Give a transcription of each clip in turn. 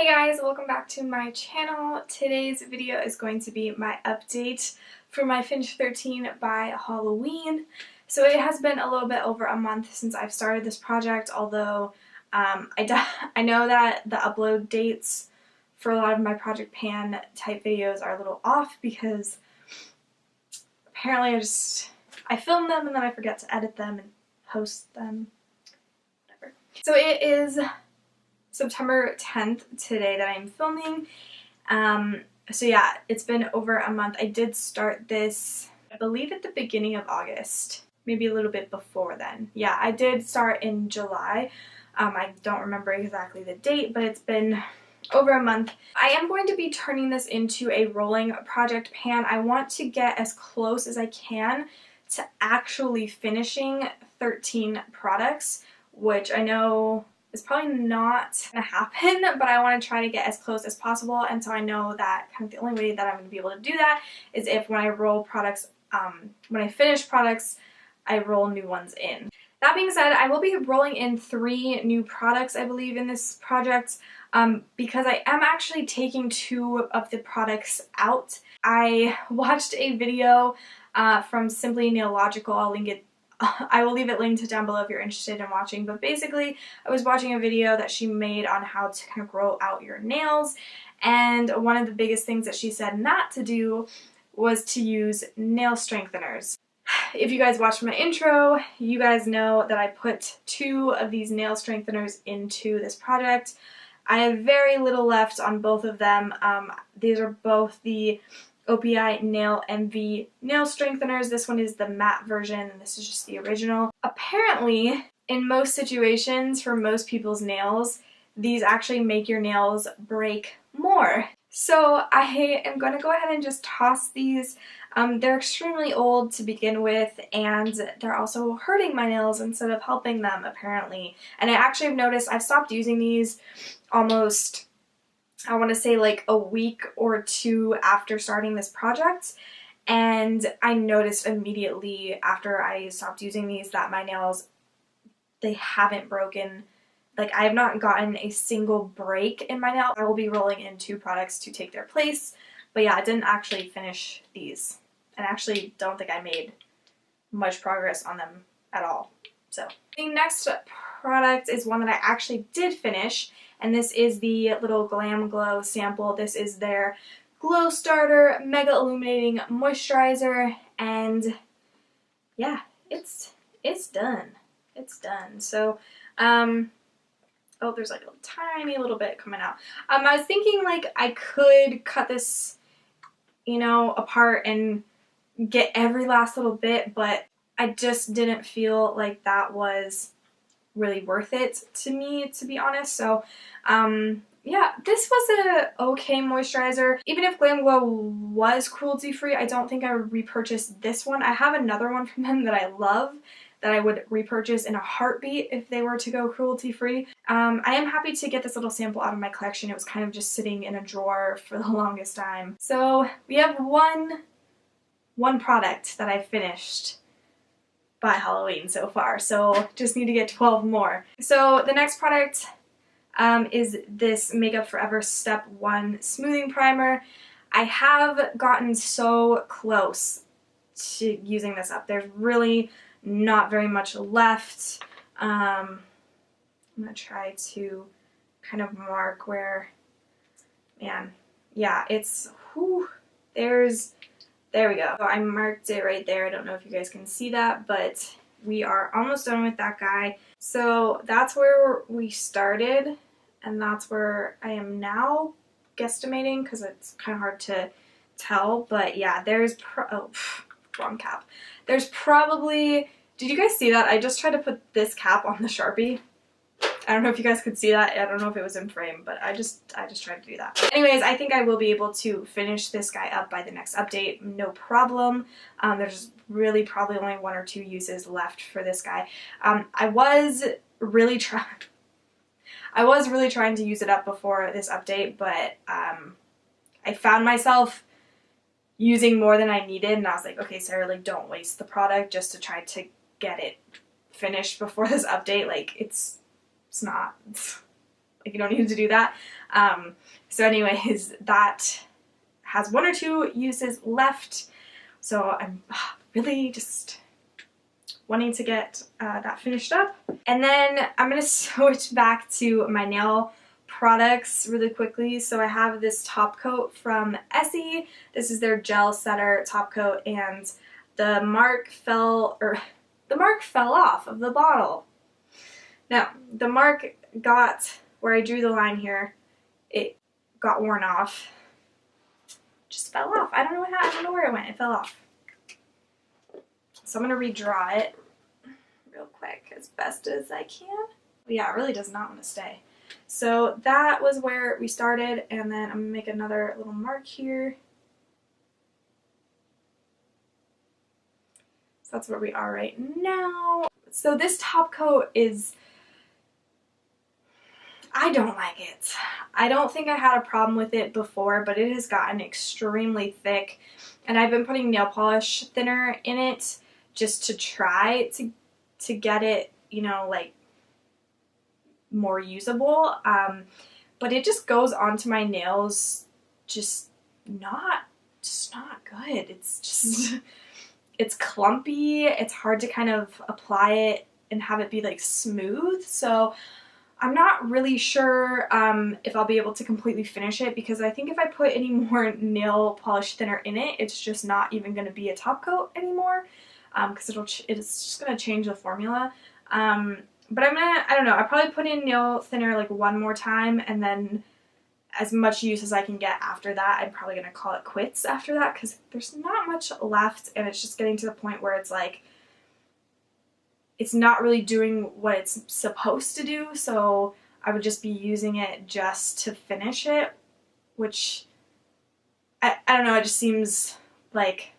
Hey guys, welcome back to my channel. Today's video is going to be my update for my Finish 13 by Halloween. So it has been a little bit over a month since I've started this project, although I know that the upload dates for a lot of my Project Pan type videos are a little off because apparently I film them and then I forget to edit them and post them, whatever. So it is September 10th today that I'm filming. So yeah, it's been over a month. I did start this, I believe, at the beginning of August, maybe a little bit before then. Yeah, I did start in July. I don't remember exactly the date, but it's been over a month. I am going to be turning this into a rolling project pan. I want to get as close as I can to actually finishing 13 products, which I know is probably not gonna happen, but I want to try to get as close as possible. And so I know that kind of the only way that I'm going to be able to do that is if when I roll products, when I finish products, I roll new ones in. That being said, I will be rolling in 3 new products, I believe, in this project because I am actually taking 2 of the products out. I watched a video from Simply Nailogical. I'll link it. I will leave it linked down below if you're interested in watching, but basically I was watching a video that she made on how to kind of grow out your nails, and one of the biggest things that she said not to do was to use nail strengtheners. If you guys watched my intro, you guys know that I put 2 of these nail strengtheners into this project. I have very little left on both of them. These are both the OPI Nail MV nail strengtheners. This one is the matte version and this is just the original. Apparently, in most situations for most people's nails, these actually make your nails break more. So I am going to go ahead and just toss these. They're extremely old to begin with, and they're also hurting my nails instead of helping them, apparently. And I actually have noticed I've stopped using these almost, I want to say, like a week or 2 after starting this project, and I noticed immediately after I stopped using these that my nails, they haven't broken. Like, I have not gotten a single break in my nail. I will be rolling in 2 products to take their place, but yeah, I didn't actually finish these, and I actually don't think I made much progress on them at all. So the next product is one that I actually did finish, and this is the little Glam Glow sample. This is their Glowstarter Mega Illuminating Moisturizer, and yeah, it's done. It's done. So, oh, there's like a tiny little bit coming out. I was thinking like I could cut this, you know, apart and get every last little bit, but I just didn't feel like that was really worth it to me, to be honest. So yeah, this was a okay moisturizer. Even if Glam Glow was cruelty free, I don't think I would repurchase this one. I have another one from them that I love that I would repurchase in a heartbeat if they were to go cruelty free. I am happy to get this little sample out of my collection. It was kind of just sitting in a drawer for the longest time. So we have one product that I finished by Halloween so far, so just need to get 12 more. So the next product is this Makeup Forever Step 1 Smoothing Primer. I have gotten so close to using this up. There's really not very much left. I'm gonna try to kind of mark where, man, yeah, it's, whew, there we go. So I marked it right there. I don't know if you guys can see that, but we are almost done with that guy. So that's where we started, and that's where I am now guesstimating because it's kind of hard to tell. But yeah, there's wrong cap. There's probably, did you guys see that? I just tried to put this cap on the Sharpie. I don't know if you guys could see that. I don't know if it was in frame, but I just tried to do that. Anyways, I think I will be able to finish this guy up by the next update, no problem. There's really probably only 1 or 2 uses left for this guy. I was really trying to use it up before this update, but I found myself using more than I needed, and I was like, okay, Sarah, like, don't waste the product just to try to get it finished before this update. Like, it's not, Like, you don't need to do that. So anyways, that has 1 or 2 uses left. So I'm really just wanting to get that finished up. And then I'm going to switch back to my nail products really quickly. So I have this top coat from Essie. This is their gel setter top coat, and the mark fell off of the bottle. Now, the mark got where I drew the line here. It got worn off. Just fell off. I don't know where it went. It fell off. So I'm going to redraw it real quick as best as I can. But yeah, it really does not want to stay. So that was where we started, and then I'm going to make another little mark here. So that's where we are right now. So this top coat is, I don't like it. I don't think I had a problem with it before, but it has gotten extremely thick, and I've been putting nail polish thinner in it just to try to get it, you know, like, more usable, but it just goes onto my nails just not good. It's just it's clumpy. It's hard to kind of apply it and have it be like smooth, so I'm not really sure if I'll be able to completely finish it, because I think if I put any more nail polish thinner in it, it's just not even going to be a top coat anymore, because it's just going to change the formula. But I don't know, I'll probably put in nail thinner like 1 more time, and then as much use as I can get after that. I'm probably going to call it quits after that, because there's not much left, and it's just getting to the point where it's like, it's not really doing what it's supposed to do, so I would just be using it just to finish it, which, I don't know, it just seems like,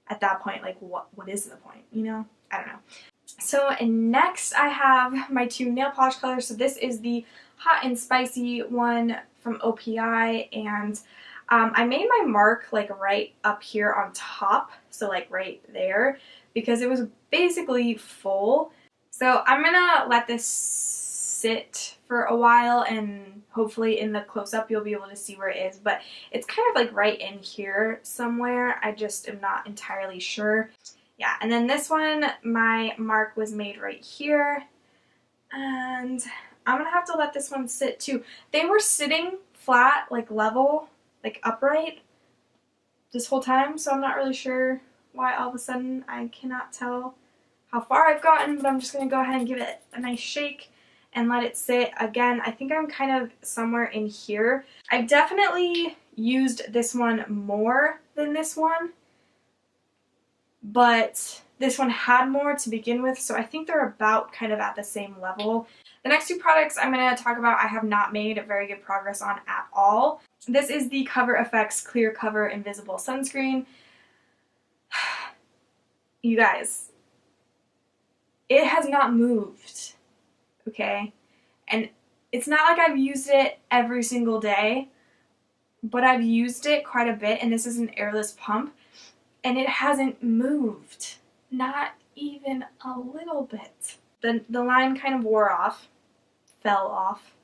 at that point, like, what is the point, you know? I don't know. So next I have my 2 nail polish colors. So this is the Hot and Spicy one from OPI, and I made my mark like right up here on top, so like right there, because it was basically full. So I'm gonna let this sit for a while, and hopefully in the close-up you'll be able to see where it is, but it's kind of like right in here somewhere. I just am not entirely sure. Yeah, and then this one, my mark was made right here, and I'm gonna have to let this one sit too. They were sitting flat, like level, like upright this whole time, so I'm not really sure why all of a sudden I cannot tell how far I've gotten, but I'm just gonna go ahead and give it a nice shake and let it sit. Again, I think I'm kind of somewhere in here. I've definitely used this one more than this one, but this one had more to begin with, so I think they're about kind of at the same level. The next 2 products I'm going to talk about I have not made very good progress on at all. This is the Cover FX Clear Cover Invisible Sunscreen. You guys, it has not moved, okay? And it's not like I've used it every single day, but I've used it quite a bit, and this is an airless pump, and it hasn't moved. Not even a little bit. The line kind of wore off. Fell off.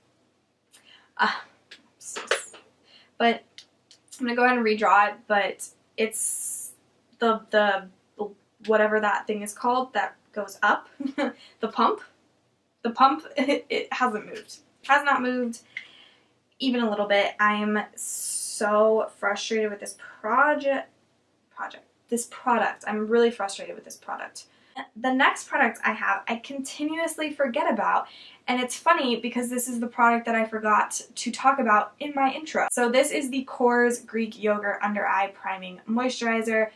But I'm going to go ahead and redraw it, but it's the whatever that thing is called that goes up. The pump. The pump, it hasn't moved. Has not moved even a little bit. I am so frustrated with this this product. I'm really frustrated with this product. The next product I have, I continuously forget about, and it's funny because this is the product that I forgot to talk about in my intro. So this is the Kors Greek Yogurt Under Eye Priming Moisturizer.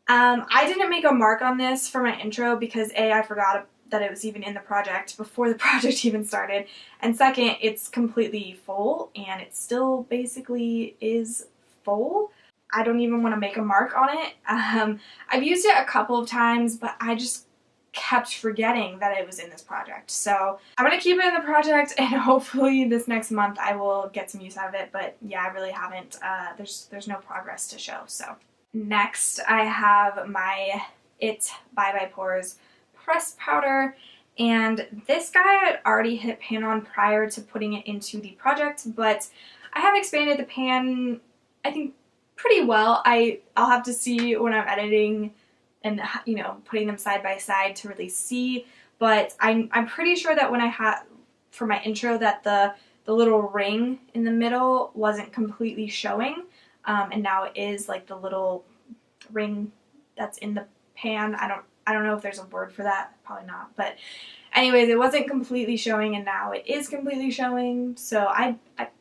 I didn't make a mark on this for my intro because A, I forgot that it was even in the project before the project even started, and second, it's completely full, and it still basically is full. I don't even want to make a mark on it. I've used it a couple of times, but I just kept forgetting that it was in this project. So I'm going to keep it in the project, and hopefully this next month I will get some use out of it. But yeah, I really haven't. There's no progress to show. So next I have my It by Pores Pressed Powder. And this guy I had already hit pan on prior to putting it into the project, but I have expanded the pan, I think, pretty well. I'll have to see when I'm editing and, you know, putting them side by side to really see, but I'm pretty sure that when I had, for my intro, that the little ring in the middle wasn't completely showing, and now it is, like the little ring that's in the pan. I don't know if there's a word for that, probably not, but anyways, it wasn't completely showing and now it is completely showing, so I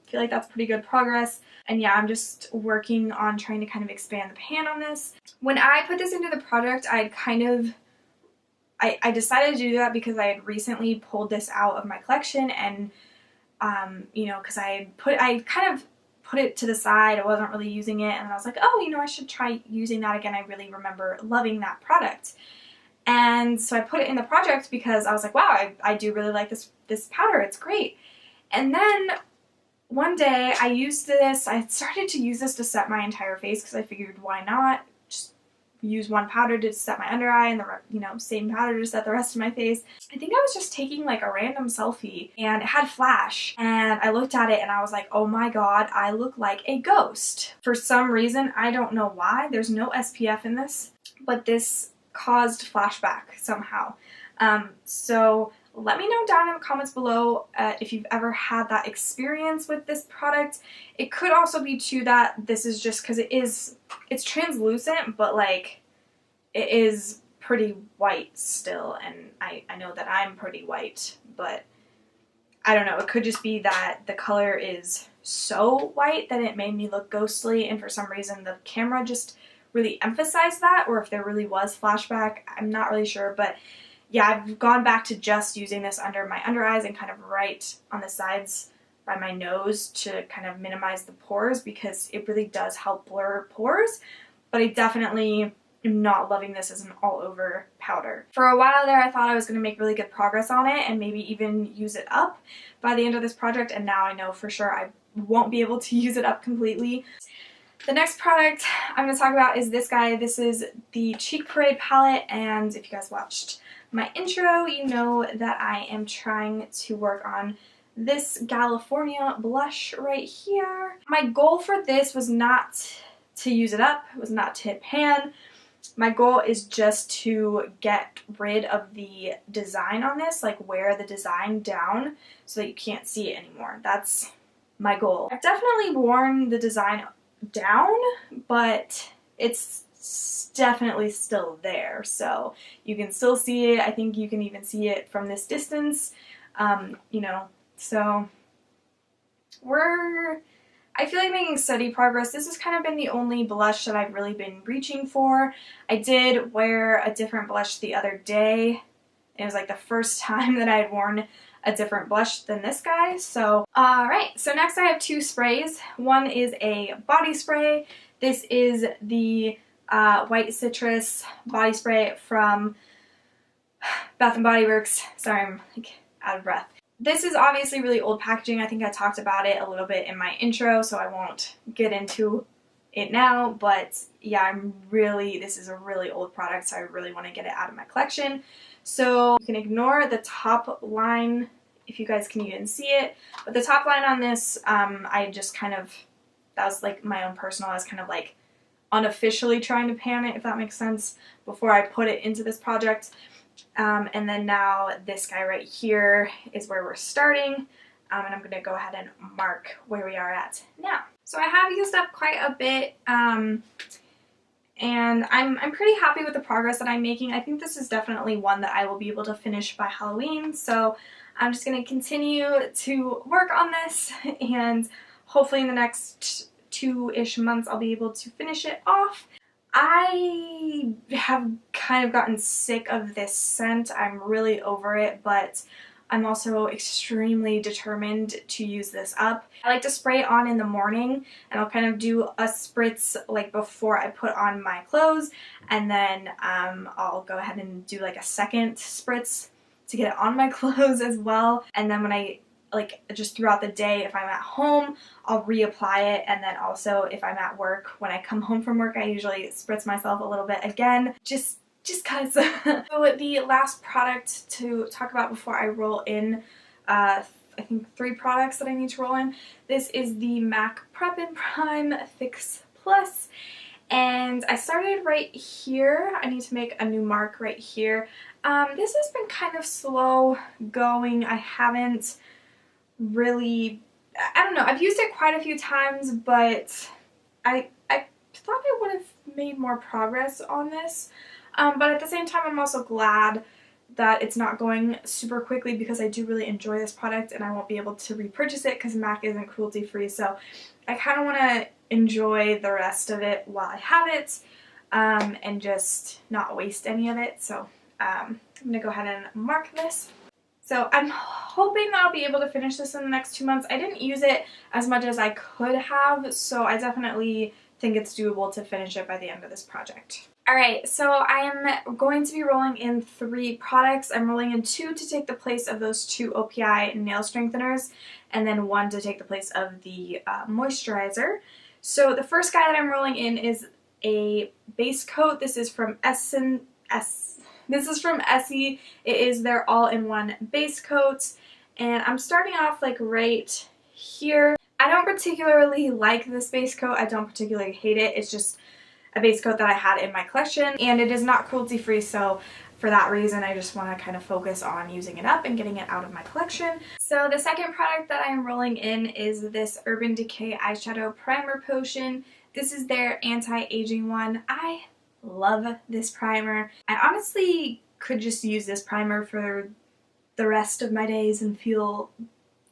feel like that's pretty good progress. And yeah, I'm just working on trying to kind of expand the pan on this. When I put this into the project, I decided to do that because I had recently pulled this out of my collection, and you know, because I kind of put it to the side. I wasn't really using it, and I was like, oh, you know, I should try using that again. I really remember loving that product. And so I put it in the project because I was like, wow, I do really like this powder. It's great. And then one day I used this. I started to use this to set my entire face because I figured, why not just use one powder to set my under eye and the, you know, same powder to set the rest of my face. I think I was just taking like a random selfie and it had flash, and I looked at it and I was like, oh my god, I look like a ghost. For some reason, I don't know why, there's no SPF in this, but this caused flashback somehow. So let me know down in the comments below if you've ever had that experience with this product. It could also be too that this is just because it's translucent, but like it is pretty white still, and I know that I'm pretty white, but I don't know, it could just be that the color is so white that it made me look ghostly, and for some reason the camera just really emphasized that, or if there really was flashback, I'm not really sure. But yeah, I've gone back to just using this under my under eyes and kind of right on the sides by my nose to kind of minimize the pores, because it really does help blur pores, but I definitely am not loving this as an all-over powder. For a while there, I thought I was going to make really good progress on it and maybe even use it up by the end of this project, and now I know for sure I won't be able to use it up completely. The next product I'm going to talk about is this guy. This is the Cheek Parade palette, and if you guys watched my intro, you know that I am trying to work on this California blush right here. My goal for this was not to use it up, it was not to hit pan. My goal is just to get rid of the design on this, like wear the design down so that you can't see it anymore. That's my goal. I've definitely worn the design down, but it's definitely still there, so you can still see it. I think you can even see it from this distance, you know, so I feel like making steady progress. This has kind of been the only blush that I've really been reaching for. I did wear a different blush the other day. It was like the first time that I had worn a different blush than this guy. So, alright, so next I have two sprays. One is a body spray. This is the White Citrus body spray from Bath & Body Works. Sorry, I'm like out of breath. This is obviously really old packaging. I think I talked about it a little bit in my intro, so I won't get into it now, but yeah, this is a really old product, so I really want to get it out of my collection. So you can ignore the top line if you guys can even see it, but the top line on this, I just kind of, that was like my own personal, I was kind of like unofficially trying to pan it, if that makes sense, before I put it into this project. And then now this guy right here is where we're starting, and I'm going to go ahead and mark where we are at now. So I have used up quite a bit, and I'm pretty happy with the progress that I'm making. I think this is definitely one that I will be able to finish by Halloween, so I'm just going to continue to work on this, and hopefully in the next 2-ish months I'll be able to finish it off. I have kind of gotten sick of this scent. I'm really over it, but I'm also extremely determined to use this up. I like to spray it on in the morning, and I'll kind of do a spritz like before I put on my clothes, and then I'll go ahead and do like a second spritz to get it on my clothes as well. And then when I just throughout the day, if I'm at home, I'll reapply it, and then also if I'm at work, when I come home from work, I usually spritz myself a little bit again. Just just cause. So the last product to talk about before I roll in, I think 3 products that I need to roll in. This is the MAC Preppin Prime Fix Plus, and I started right here. I need to make a new mark right here. This has been kind of slow going. I haven't really, I don't know, I've used it quite a few times, but I thought I would have made more progress on this. But at the same time, I'm also glad that it's not going super quickly because I do really enjoy this product and I won't be able to repurchase it because MAC isn't cruelty free. So I kind of want to enjoy the rest of it while I have it, and just not waste any of it. So I'm going to go ahead and mark this. So I'm hoping that I'll be able to finish this in the next 2 months. I didn't use it as much as I could have, so I definitely think it's doable to finish it by the end of this project. Alright, so I am going to be rolling in 3 products. I'm rolling in 2 to take the place of those 2 OPI nail strengtheners, and then 1 to take the place of the moisturizer. So the first guy that I'm rolling in is a base coat. This is from Essie. It is their all-in-one base coat, and I'm starting off like right here. I don't particularly like this base coat. I don't particularly hate it. It's just a base coat that I had in my collection, and it is not cruelty free, so for that reason I just want to kind of focus on using it up and getting it out of my collection. So the second product that I am rolling in is this Urban Decay Eyeshadow Primer Potion. This is their anti-aging one. I love this primer. I honestly could just use this primer for the rest of my days and feel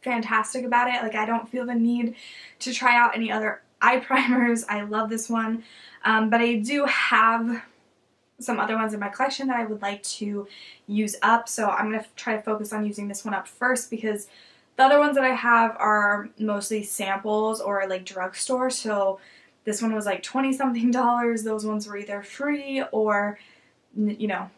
fantastic about it. Like, I don't feel the need to try out any other eye primers. I love this one, but I do have some other ones in my collection that I would like to use up, so I'm going to try to focus on using this one up first because the other ones that I have are mostly samples or like drugstore, so this one was like $20-something. Those ones were either free or, you know,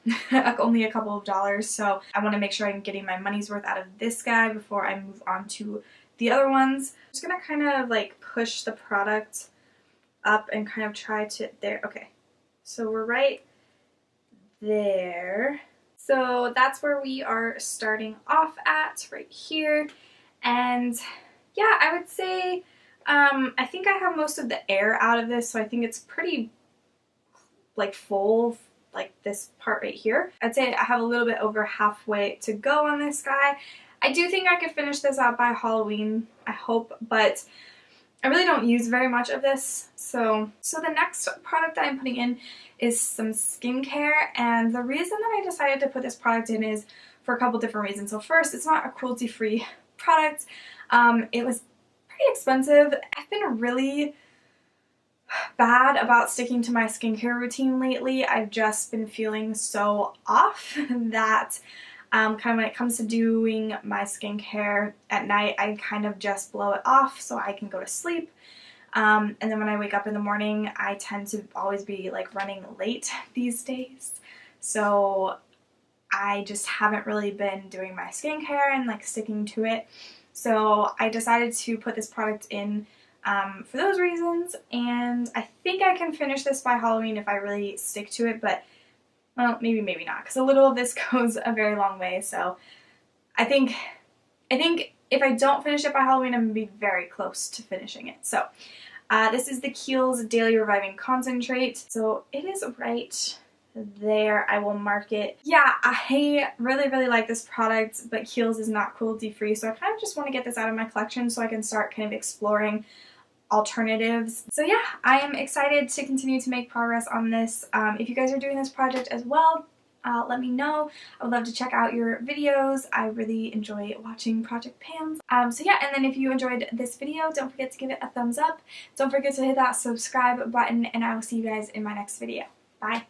only a couple of dollars, so I want to make sure I'm getting my money's worth out of this guy before I move on to the other ones. I'm just going to kind of like push the product up and kind of try to, there, okay. So we're right there. So that's where we are starting off at, right here. And yeah, I would say, I think I have most of the air out of this, so I think it's pretty like full, like this part right here. I'd say I have a little bit over halfway to go on this guy. I do think I could finish this out by Halloween, I hope, but I really don't use very much of this. So the next product that I'm putting in is some skincare, and the reason that I decided to put this product in is for a couple different reasons. So first, it's not a cruelty-free product. It was pretty expensive. I've been really bad about sticking to my skincare routine lately. I've just been feeling so off that kind of when it comes to doing my skincare at night, I kind of just blow it off so I can go to sleep. And then when I wake up in the morning, I tend to always be like running late these days. So I just haven't really been doing my skincare and like sticking to it. So I decided to put this product in for those reasons, and I think I can finish this by Halloween if I really stick to it, but well, maybe not, because a little of this goes a very long way. So I think if I don't finish it by Halloween, I'm gonna be very close to finishing it. So this is the Kiehl's Daily Reviving Concentrate. So it is right there. I will mark it. Yeah, I really like this product, but Kiehl's is not cruelty free, so I kind of just want to get this out of my collection so I can start kind of exploring alternatives. So yeah, I am excited to continue to make progress on this. If you guys are doing this project as well, let me know. I would love to check out your videos. I really enjoy watching Project Pans. So yeah, and then if you enjoyed this video, don't forget to give it a thumbs up. Don't forget to hit that subscribe button, and I will see you guys in my next video. Bye.